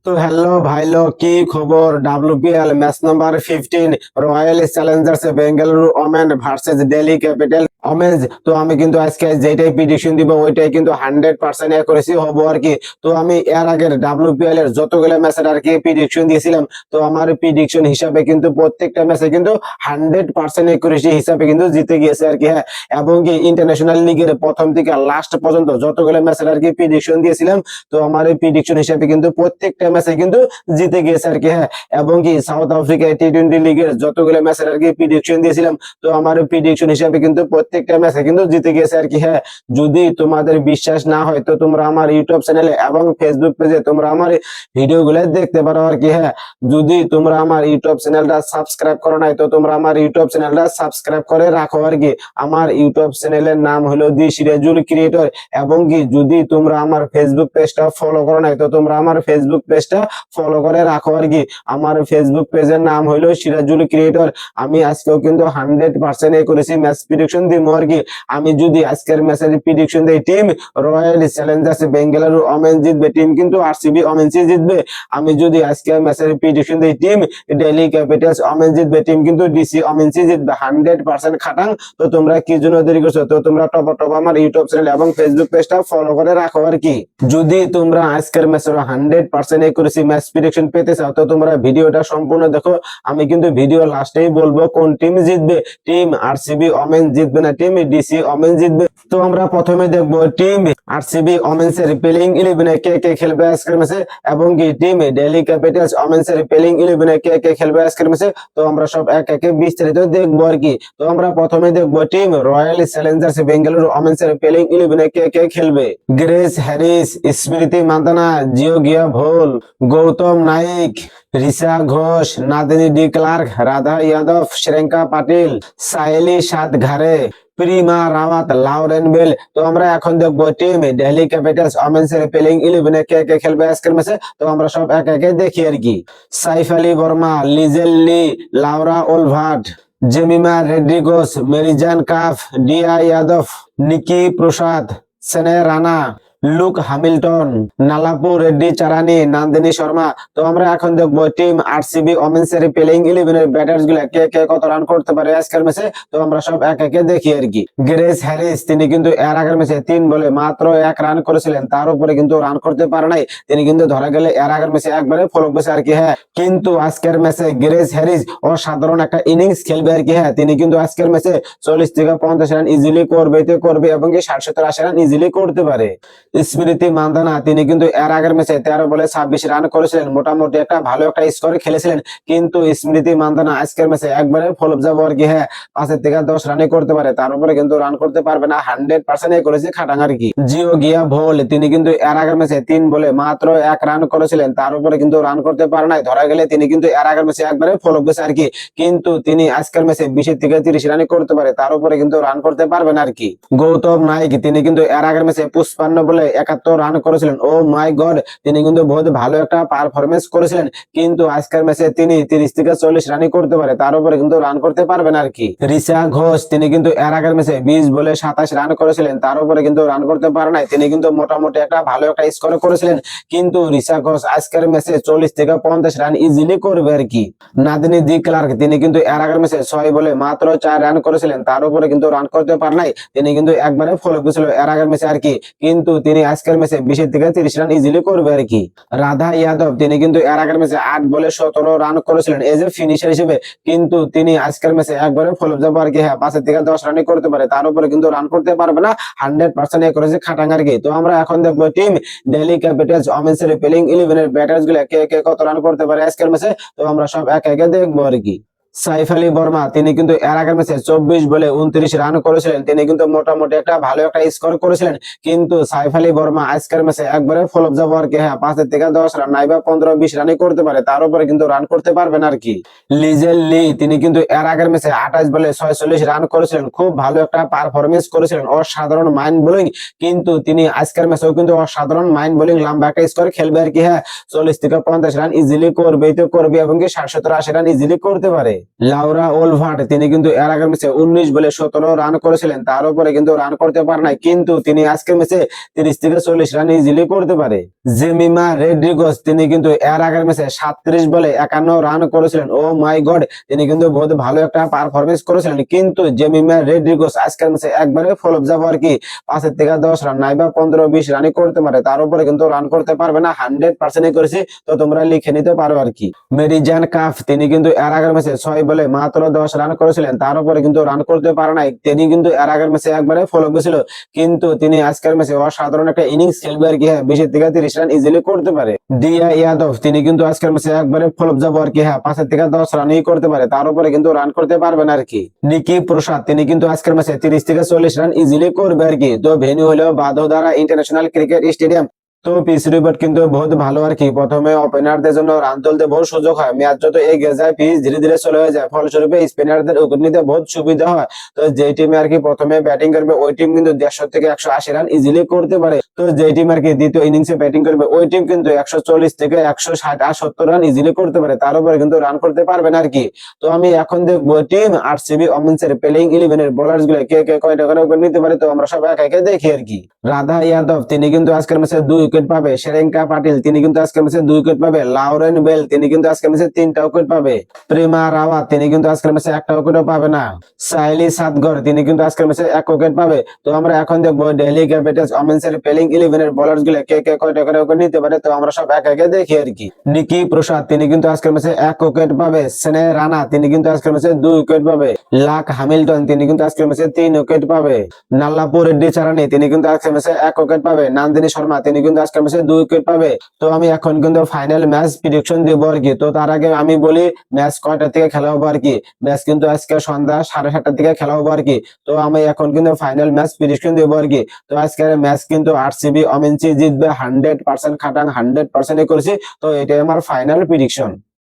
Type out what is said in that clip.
তো হ্যালো ভাই লোক, কি খবর? WPL match number 15, royal Challengers Bengaluru women versus Delhi capital women's. তো আমি কিন্তু আজকে যেটাই প্রেডিকশন দিব ওইটাই কিন্তু 100% অ্যাকুরেসি হবো আর কি। তো আমি এর আগের WPL এর যতগুলো ম্যাচের আর কি প্রেডিকশন দিয়েছিলাম, তো আমার প্রেডিকশন হিসাবে কিন্তু প্রত্যেকটা ম্যাচে কিন্তু 100% অ্যাকুরেসি হিসাবে কিন্তু জিতে গিয়েছে আর কি। হ্যাঁ, এবং কি ইন্টারন্যাশনাল লিগের প্রথম থেকে লাস্ট পর্যন্ত যতগুলো ম্যাচের আর কি প্রেডিকশন দিয়েছিলাম, তো আমার এই প্রেডিকশন হিসাবে কিন্তু প্রত্যেকটা ম্যাচে কিন্তু জিতে গিয়েছে আর কি। হ্যাঁ, এবং কি সাউথ আফ্রিকা T20 লিগের যতগুলো ম্যাচের আর কি প্রেডিকশন দিয়েছিলাম, তো আমার প্রেডিকশন হিসাবে কিন্তু প্রত্যেকটা ম্যাচে কিন্তু জিতে গিয়েছে আর কি। হ্যাঁ, যদি তোমাদের বিশ্বাস না হয় তো তোমরা আমার ইউটিউব চ্যানেলে এবং ফেসবুক পেজে তোমরা আমার ভিডিওগুলো দেখতে পারো আর কি। হ্যাঁ, যদি তোমরা আমার ইউটিউব চ্যানেলটা সাবস্ক্রাইব করো নাই তো তোমরা আমার ইউটিউব চ্যানেলটা সাবস্ক্রাইব করে রাখো আর কি। আমার ইউটিউব চ্যানেলের নাম হলো দি সিরাজুল ক্রিয়েটর। এবং কি যদি তোমরা আমার ফেসবুক পেজটা ফলো করো নাই তো তোমরা আমার ফেসবুক পেজটা ফলো করে রাখো আর কি। আমার ফেসবুক পেজের নাম হলো সিরাজুল ক্রিয়েটর। আমি আজকেও কিন্তু 100% করেছি ম্যাচ প্রেডিকশন দিব আর কি। আমি যদি আজকের ম্যাচের প্রেডিকশন দেই, team Royal Challengers Bengaluru women জিতবে, টিম কিন্তু আরসিবি ওমেন্সই জিতবে। আমি যদি আজকের ম্যাচের প্রেডিকশন দেই, টিম দিল্লি ক্যাপিটালস ওমেন জিতবে, টিম কিন্তু ডিসি ওমেন্সই জিতবে। 100% খাটাং। তো তোমরা কি জন্য দেরি করছো? তো তোমরা টপ আমার ইউটিউব চ্যানেল এবং ফেসবুক পেজটা ফলো করে রাখো আর কি। যদি তোমরা আজকের ম্যাচের 100% একুরেসি ম্যাচ প্রেডিকশন পেতে চাও তো তোমরা ভিডিওটা সম্পূর্ণ দেখো। আমি কিন্তু ভিডিও লাস্টেই বলবো কোন টিম জিতবে, টিম আরসিবি ওমেন জিতবে না টিম ডিসি ওমেন জিতবে। তো আমরা প্রথমে দেখবো টিম আরসিবি ওমেন্স এর প্লেইং 11 এ কে কে খেলবে আজকের ম্যাচে, এবং কি টিম দিল্লি ক্যাপিটালস ওমেন্স এর প্লেইং 11 এ কে কে খেলবে আজকের ম্যাচে। তো আমরা সব এক একে বিস্তারিত দেখবো আর কি। তো আমরা প্রথমে দেখবো team Royal Challengers Bengaluru women's এর প্লেইং 11 এ কে কে খেলবে। গ্রেস হ্যারিস, স্মৃতি মান্দানা, জিওগিয়া Voll, Gautam Naik, Richa Ghosh, Nadine de Klerk, Radha Yadav, Shreyanka Patil, Sayali Satghare, Prema Rawat, Lauren Bell. তো আমরা এখন দেখবো টিম দিল্লি ক্যাপিটালস ওমেন্স এর প্লেইং 11 এ কে কে খেলবে আজকের ম্যাচে। তো আমরা সব এক একে দেখি আর কি। সাইফ আলী বর্মা, লিজেল লি, লাউরা ওলভাট, জেমিমা রেড্রিগোস, মেরিজান কাফ, ডিয়া যাদব, নিকি প্রসাদ, সেনে রানা, লুক হ্যামিল্টন, নালাপু রেড্ডি চারানি, নান্দিনী শর্মা। তো আমরা এখন দেখবো টিম আরসিবি ওমেন্স এর প্লেইং 11 এর ব্যাটার্স গুলা কে কে কত রান করতে পারে আজকের ম্যাচে। তো আমরা সব এক একে দেখি আর কি। গ্রেস হ্যারিস, তিনি কিন্তু এর আগের ম্যাচে 3 বলে মাত্র 1 রান করেছিলেন, তার উপরে কিন্তু রান করতে পারে নাই। তিনি কিন্তু ধরা গেলে এর আগের ম্যাচে একবারে ফলক বেছে আর কি। হ্যাঁ, কিন্তু আজকের ম্যাচে গ্রেস হ্যারিস অসাধারণ একটা ইনিংস খেলবে আর কি। হ্যাঁ, তিনি কিন্তু আজকের ম্যাচে 40 থেকে 50 রান ইজিলি করবে এবং কি 60-70-80 রান ইজিলি করতে পারে। স্মৃতি মান্দানা, তিনি কিন্তু এর আগের ম্যাচে 13 বলে 26 রান করেছিলেন, মোটামুটি একটা ভালো একটা স্কোরে খেলেছিলেন। কিন্তু স্মৃতি মান্দানা আজকের ম্যাচে একবারে ফলপ যাবো আর কি। হ্যাঁ, 5 থেকে 10 রানই করতে পারে, তার উপরে কিন্তু রান করতে পারবে না। 100% করেছে খাটাং আর কি। জিও গিয়া ভোল, তিনি কিন্তু এর আগের ম্যাচে 3 বলে মাত্র 1 রান করেছিলেন, তার উপরে কিন্তু রান করতে পারে নাই। ধরা গেলে তিনি কিন্তু এর আগের ম্যাচে একবারে ফলপ গেছে আর কি। কিন্তু তিনি আজকের ম্যাচে 20 থেকে 30 রানই করতে পারে, তার উপরে কিন্তু রান করতে পারবেন আর কি। গৌতম নাইক, তিনি কিন্তু এর আগের ম্যাচে 55 বলে 71 রান করেছিলেন। ও মাই গড, তিনি কিন্তু বহুত ভালো একটা পারফরমেন্স করেছিলেন। কিন্তু আজকের ম্যাচে তিনি 30 থেকে 40 রানই করতে পারে, তার উপরে কিন্তু রান করতে পারবেন আর কি। রিসা ঘোষ, তিনি কিন্তু এর আগের ম্যাচে 20 বলে 27 রান করেছিলেন, তার উপরে কিন্তু রান করতে পারে নাই। তিনি কিন্তু মোটামুটি একটা ভালো একটা স্কোর করেছিলেন। কিন্তু রিসা ঘোষ আজকের ম্যাচে 40 থেকে 50 রান ইজিলি করবে আর কি। নাদিনী ডি ক্লার্ক, তিনি কিন্তু এর আগের ম্যাচে 6 বলে মাত্র 4 রান করেছিলেন, তার উপরে কিন্তু রান করতে পারে নাই। তিনি কিন্তু একবারে ফলো করেছিল এর আগের ম্যাচে আর কি। কিন্তু তিনি আজকের ম্যাচে 20 থেকে 30 রান ইজিলি করবে আর কি। রাধা যাদব, তিনি কিন্তু এর আগের ম্যাচে 8 বলে 17 রান করেছিলেন এজ এ ফিনিশার হিসেবে। কিন্তু তিনি আজকের ম্যাচে একবারে ফলো যাবো আর কি। হ্যাঁ, 5 থেকে 10 রানই করতে পারে, তার উপরে কিন্তু রান করতে পারবে না। 100% করেছে খাটাং আর কি। তো আমরা এখন দেখবো টিম দিল্লি ক্যাপিটালস ওমেন্স এর প্লেইং 11 এর ব্যাটার্স গুলা কে কে কত রান করতে পারে আজকের ম্যাচে। তো আমরা সব এক একে দেখবো আর কি। সাইফ আলী বর্মা, তিনি কিন্তু এর আগের ম্যাচে 24 বলে 29 রান করেছিলেন, তিনি কিন্তু মোটামুটি একটা ভালো একটা স্কোর করেছিলেন। কিন্তু সাইফ আলী বর্মা আজকের ম্যাচে একবারে ফলপ যাবো আর কি। হ্যাঁ, 5 থেকে 10 রান নাইবা 15-20 রানই করতে পারে, তার উপরে কিন্তু রান করতে পারবেন আর কি। লিজেল লি, তিনি কিন্তু এর আগের ম্যাচে 28 বলে 46 রান করেছিলেন, খুব ভালো একটা পারফরমেন্স করেছিলেন, অসাধারণ মাইন্ড বোলিং। কিন্তু তিনি আজকের ম্যাচেও কিন্তু অসাধারণ মাইন্ড বোলিং লম্বা একটা স্কোর খেলবে আর কি। হ্যাঁ, 40 থেকে 50 রান ইজিলি করবে এবং কি 60-70-80 রান ইজিলি করতে পারে। লাউরা ওলভার্ট তিনি কিন্তু এর আগের ম্যাচে 19 বলে 17 রান করেছিলেন, তার উপরে কিন্তু রান করতে পারে নাই, কিন্তু তিনি আজকের ম্যাচে 30 থেকে 40 রান ইজিলি করতে পারে। জেমিমা রদ্রিগেজ তিনি কিন্তু এর আগের ম্যাচে 37 বলে 51 রান করেছিলেন। ও মাই গড, তিনি কিন্তু বহুত ভালো একটা পারফরমেন্স করেছিলেন, কিন্তু জেমিমা রদ্রিগেজ আজকের ম্যাচে একবারে ফ্লপ যাবো আর কি। 5 থেকে 10 রান নাইবা 15-20 রানই করতে পারে, তার উপরে কিন্তু রান করতে পারবে না। 100% করেছি, তো তোমরা লিখে নিতে পারো আর কি। মেরিজান কাফ তিনি কিন্তু এর আগের ম্যাচে 6 বলে মাত্র 10 রান করেছিলেন, তার উপরে কিন্তু রান করতে পারে নাই। তিনি কিন্তু এর আগের ম্যাচে একবারে ফ্লপ গেছিল, কিন্তু তিনি আজকের ম্যাচে অসাধারণ একটা ইনিংস খেলবে আর কি। হ্যাঁ, 20 থেকে 30 রান ইজিলি করতে পারে। দিয়া ইয়াদভ তিনি কিন্তু আজকের ম্যাচে একবারে ফ্লপ যাবো আর কি। হ্যাঁ, 5 থেকে 10 রানই করতে পারে, তার উপরে কিন্তু রান করতে পারবে না আর কি। নিকি প্রসাদ তিনি কিন্তু আজকের ম্যাচে 30 থেকে 40 রান ইজিলি করবে আর কি। তো ভেন্যু হলো বাদোদারা ইন্টারন্যাশনাল ক্রিকেট স্টেডিয়াম। তো পিচ রিপোর্ট কিন্তু বহুত ভালো আর কি। প্রথমে ওপেনারদের জন্য রান তুলতে বহুত সুযোগ হয়, ম্যাচ যত এগিয়ে যায় পিচ ধীরে ধীরে স্লো হয়ে যায়, ফলস্বরূপে স্পিনারদের উইকেট নিতে বহুত সুবিধা হয়। তো যে টিমে আর কি প্রথমে ব্যাটিং করবে ওই টিম কিন্তু 150 থেকে 180 রান ইজিলি করতে পারে। তো যে টিম আর কি দ্বিতীয় ইনিংসে ব্যাটিং করবে ওই টিম কিন্তু 140 থেকে 160 আর 70 রান ইজিলি করতে পারে, তার উপরে কিন্তু রান করতে পারবে না আর কি। তো আমি এখন দেখবো টিম আরসিবি ওমেন্সের প্লেইং 11 বোলার্স গুলো কে কে কয়টা করে উইকেট নিতে পারে। তো আমরা সব একে একে দেখি আর কি। রাধা ইয়াদব তিনি কিন্তু আজকের ম্যাচে 2 উইকেট পাবে। শ্রেয়াঙ্কা পাটিল তিনি কিন্তু আজকের ম্যাচে 2 উইকেট পাবে। লাউরেন বেল তিনি কিন্তু আজকের ম্যাচে 3টা উইকেট পাবে। প্রেমা রাওয়াত তিনি কিন্তু আজকের ম্যাচে 1টা উইকেটও পাবে না। সাইলি সাদগর তিনি কিন্তু আজকের ম্যাচে 1 উইকেট পাবে। তো আমরা এখন দেখবো দিল্লি ক্যাপিটালস ওমেন্সের প্লেইং 11 বোলার্স গুলো কে কে কয়টা করে উইকেট নিতে পারে। তো আমরা সব একে একে দেখি আর কি। নিকি প্রসাদ তিনি কিন্তু আজকের ম্যাচে 1 উইকেট পাবে। স্নেহ রানা তিনি কিন্তু আজকের ম্যাচে 2 উইকেট পাবে। লাক হ্যামিল্টন তিনি কিন্তু আজকের ম্যাচে 3 উইকেট পাবে। নাল্লাপুর রেড্ডি চারানি তিনি কিন্তু আজকের ম্যাচে 1 উইকেট পাবে। নান্দিনী শর্মা তিনি কিন্তু আজকের ম্যাচে 2 উইকেট পাবে। তো আমি এখন কিন্তু ফাইনাল ম্যাচ প্রেডিকশন দেব আর কি। তো তার আগে আমি বলি ম্যাচ কয়টা থেকে খেলা হবে আর কি। ম্যাচ কিন্তু আজকে সন্ধ্যা 7:30 থেকে খেলা হবে আর কি। তো আমি এখন কিন্তু ফাইনাল ম্যাচ প্রেডিকশন দেব আর কি। তো আজকের ম্যাচ কিন্তু আরসিবি ওমেন্স জিতবে 100% খাটাং 100% করেছি। তো এটাই আমার ফাইনাল প্রেডিকশন।